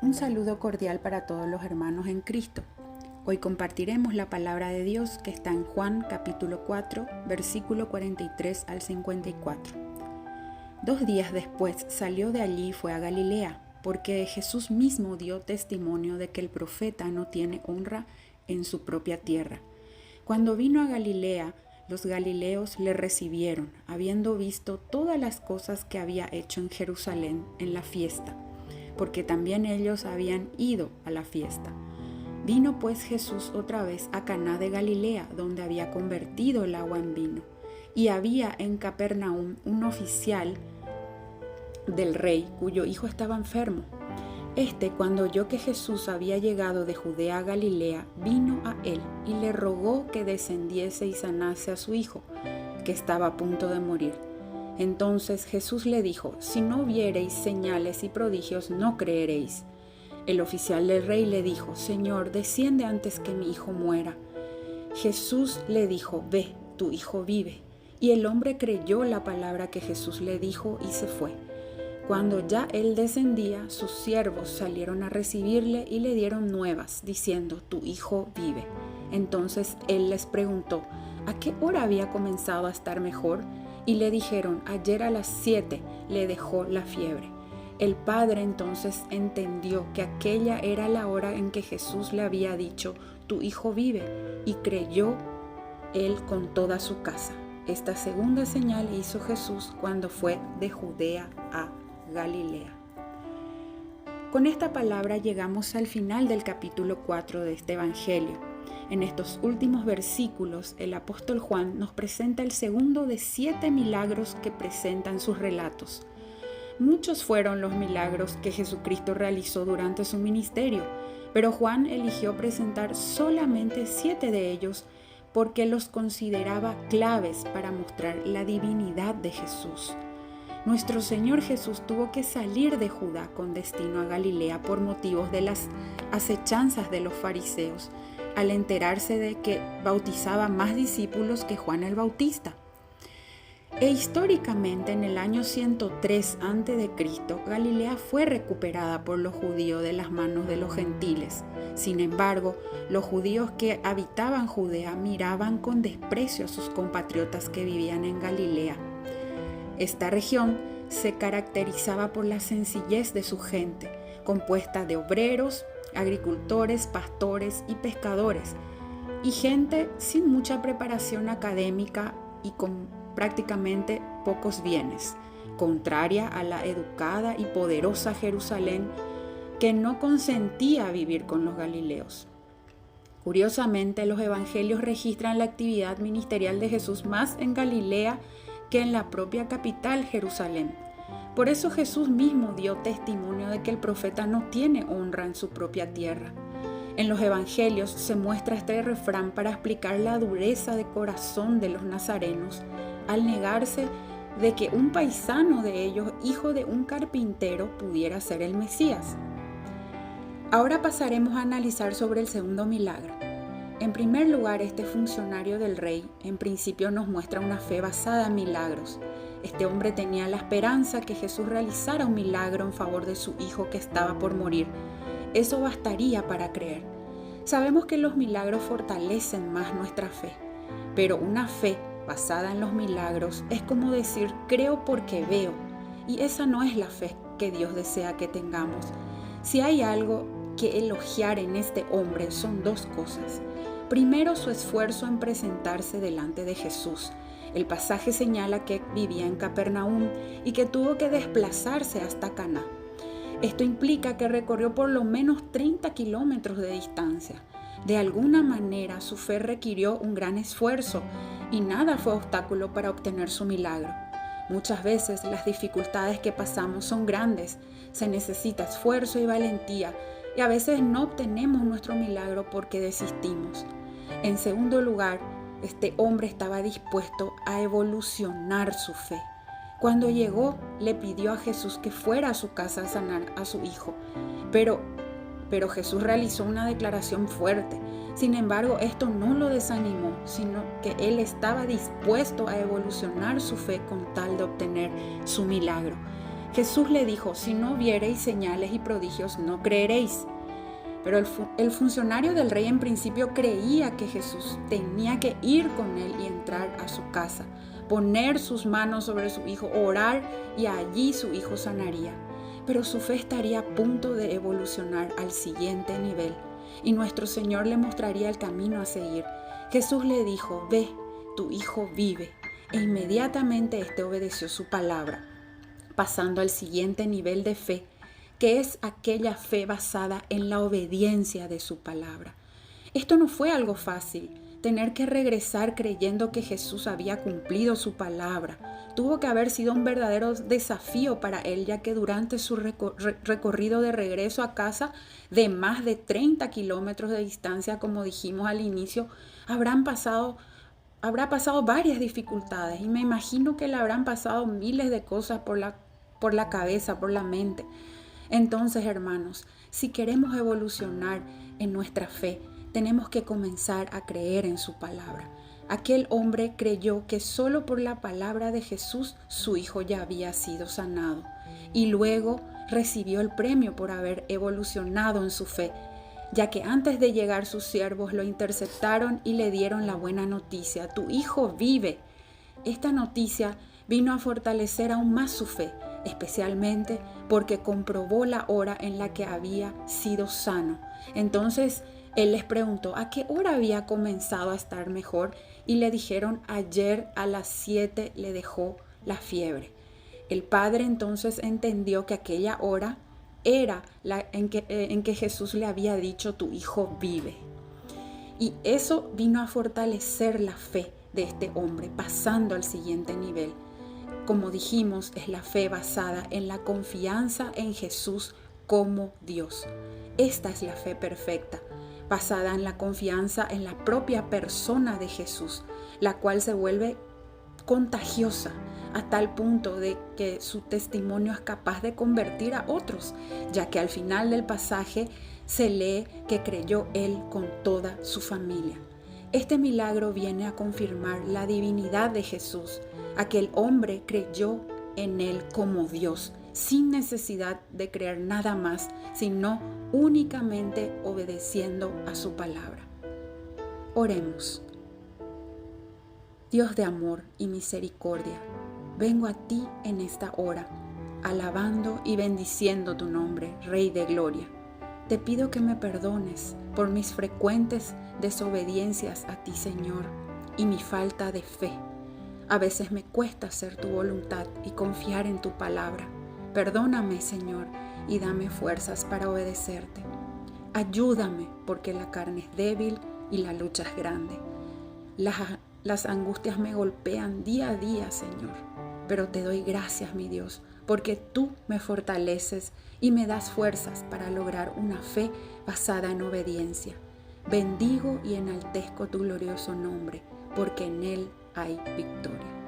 Un saludo cordial para todos los hermanos en Cristo. Hoy compartiremos la palabra de Dios que está en Juan capítulo 4, versículo 43 al 54. 2 días después salió de allí y fue a Galilea, porque Jesús mismo dio testimonio de que el profeta no tiene honra en su propia tierra. Cuando vino a Galilea, los galileos le recibieron, habiendo visto todas las cosas que había hecho en Jerusalén en la fiesta, porque también ellos habían ido a la fiesta. Vino pues Jesús otra vez a Caná de Galilea, donde había convertido el agua en vino. Y había en Capernaum un oficial del rey, cuyo hijo estaba enfermo. Cuando oyó que Jesús había llegado de Judea a Galilea, vino a él y le rogó que descendiese y sanase a su hijo, que estaba a punto de morir. Entonces Jesús le dijo: si no viereis señales y prodigios, no creeréis. El oficial del rey le dijo: Señor, desciende antes que mi hijo muera. Jesús le dijo: ve, tu hijo vive. Y el hombre creyó la palabra que Jesús le dijo y se fue. Cuando ya él descendía, sus siervos salieron a recibirle y le dieron nuevas, diciendo: tu hijo vive. Entonces él les preguntó: ¿a qué hora había comenzado a estar mejor? Y le dijeron: ayer a las 7 le dejó la fiebre. El padre entonces entendió que aquella era la hora en que Jesús le había dicho: tu hijo vive, y creyó él con toda su casa. Esta segunda señal hizo Jesús cuando fue de Judea a Galilea. Con esta palabra llegamos al final del capítulo 4 de este evangelio. En estos últimos versículos, el apóstol Juan nos presenta el segundo de 7 milagros que presentan sus relatos. Muchos fueron los milagros que Jesucristo realizó durante su ministerio, pero Juan eligió presentar solamente 7 de ellos porque los consideraba claves para mostrar la divinidad de Jesús. Nuestro Señor Jesús tuvo que salir de Judá con destino a Galilea por motivos de las acechanzas de los fariseos, al enterarse de que bautizaba más discípulos que Juan el Bautista. Históricamente, en el año 103 a.C., Galilea fue recuperada por los judíos de las manos de los gentiles. Sin embargo, los judíos que habitaban Judea miraban con desprecio a sus compatriotas que vivían en Galilea. Esta región se caracterizaba por la sencillez de su gente, compuesta de obreros, agricultores, pastores y pescadores, y gente sin mucha preparación académica y con prácticamente pocos bienes, contraria a la educada y poderosa Jerusalén, que no consentía vivir con los galileos. Curiosamente, los evangelios registran la actividad ministerial de Jesús más en Galilea que en la propia capital, Jerusalén. Por eso Jesús mismo dio testimonio de que el profeta no tiene honra en su propia tierra. En los evangelios se muestra este refrán para explicar la dureza de corazón de los nazarenos al negarse de que un paisano de ellos, hijo de un carpintero, pudiera ser el Mesías. Ahora pasaremos a analizar sobre el segundo milagro. En primer lugar, este funcionario del rey en principio nos muestra una fe basada en milagros. Este hombre tenía la esperanza que Jesús realizara un milagro en favor de su hijo que estaba por morir. Eso bastaría para creer. Sabemos que los milagros fortalecen más nuestra fe, pero una fe basada en los milagros es como decir: creo porque veo, y esa no es la fe que Dios desea que tengamos. Si hay algo que elogiar en este hombre son 2 cosas. Primero, su esfuerzo en presentarse delante de Jesús. El pasaje señala que vivía en Capernaum y que tuvo que desplazarse hasta Caná. Esto implica que recorrió por lo menos 30 kilómetros de distancia. De alguna manera, su fe requirió un gran esfuerzo y nada fue obstáculo para obtener su milagro. Muchas veces las dificultades que pasamos son grandes, se necesita esfuerzo y valentía, y a veces no obtenemos nuestro milagro porque desistimos. En segundo lugar, este hombre estaba dispuesto a evolucionar su fe. Cuando llegó, le pidió a Jesús que fuera a su casa a sanar a su hijo, pero Jesús realizó una declaración fuerte. Sin embargo, esto no lo desanimó, sino que él estaba dispuesto a evolucionar su fe con tal de obtener su milagro. Jesús le dijo: si no viereis señales y prodigios, no creeréis. Pero el funcionario del rey en principio creía que Jesús tenía que ir con él y entrar a su casa, poner sus manos sobre su hijo, orar, y allí su hijo sanaría. Pero su fe estaría a punto de evolucionar al siguiente nivel y nuestro Señor le mostraría el camino a seguir. Jesús le dijo: ve, tu hijo vive. E inmediatamente éste obedeció su palabra, pasando al siguiente nivel de fe, que es aquella fe basada en la obediencia de su palabra. Esto no fue algo fácil. Tener que regresar creyendo que Jesús había cumplido su palabra tuvo que haber sido un verdadero desafío para él, ya que durante su recorrido de regreso a casa de más de 30 kilómetros de distancia, como dijimos al inicio, habrá pasado varias dificultades, y me imagino que le habrán pasado miles de cosas por la cabeza, por la mente. Entonces, hermanos, si queremos evolucionar en nuestra fe, tenemos que comenzar a creer en su palabra. Aquel hombre creyó que solo por la palabra de Jesús su hijo ya había sido sanado, y luego recibió el premio por haber evolucionado en su fe, ya que antes de llegar sus siervos lo interceptaron y le dieron la buena noticia: tu hijo vive. Esta noticia vino a fortalecer aún más su fe, especialmente porque comprobó la hora en la que había sido sano. Entonces él les preguntó a qué hora había comenzado a estar mejor, y le dijeron: ayer a las 7 le dejó la fiebre. El padre entonces entendió que aquella hora era la en que Jesús le había dicho: tu hijo vive. Y eso vino a fortalecer la fe de este hombre, pasando al siguiente nivel. Como dijimos, es la fe basada en la confianza en Jesús como Dios. Esta es la fe perfecta, basada en la confianza en la propia persona de Jesús, la cual se vuelve contagiosa a tal punto de que su testimonio es capaz de convertir a otros, ya que al final del pasaje se lee que creyó él con toda su familia. Este milagro viene a confirmar la divinidad de Jesús. Aquel hombre creyó en él como Dios, sin necesidad de creer nada más, sino únicamente obedeciendo a su palabra. Oremos. Dios de amor y misericordia, vengo a ti en esta hora, alabando y bendiciendo tu nombre, Rey de Gloria. Te pido que me perdones por mis frecuentes desobediencias a ti, Señor, y mi falta de fe. A veces me cuesta hacer tu voluntad y confiar en tu palabra. Perdóname, Señor, y dame fuerzas para obedecerte. Ayúdame, porque la carne es débil y la lucha es grande. Las angustias me golpean día a día, Señor, pero te doy gracias, mi Dios, porque tú me fortaleces y me das fuerzas para lograr una fe basada en obediencia. Bendigo y enaltezco tu glorioso nombre, porque en él hay victoria.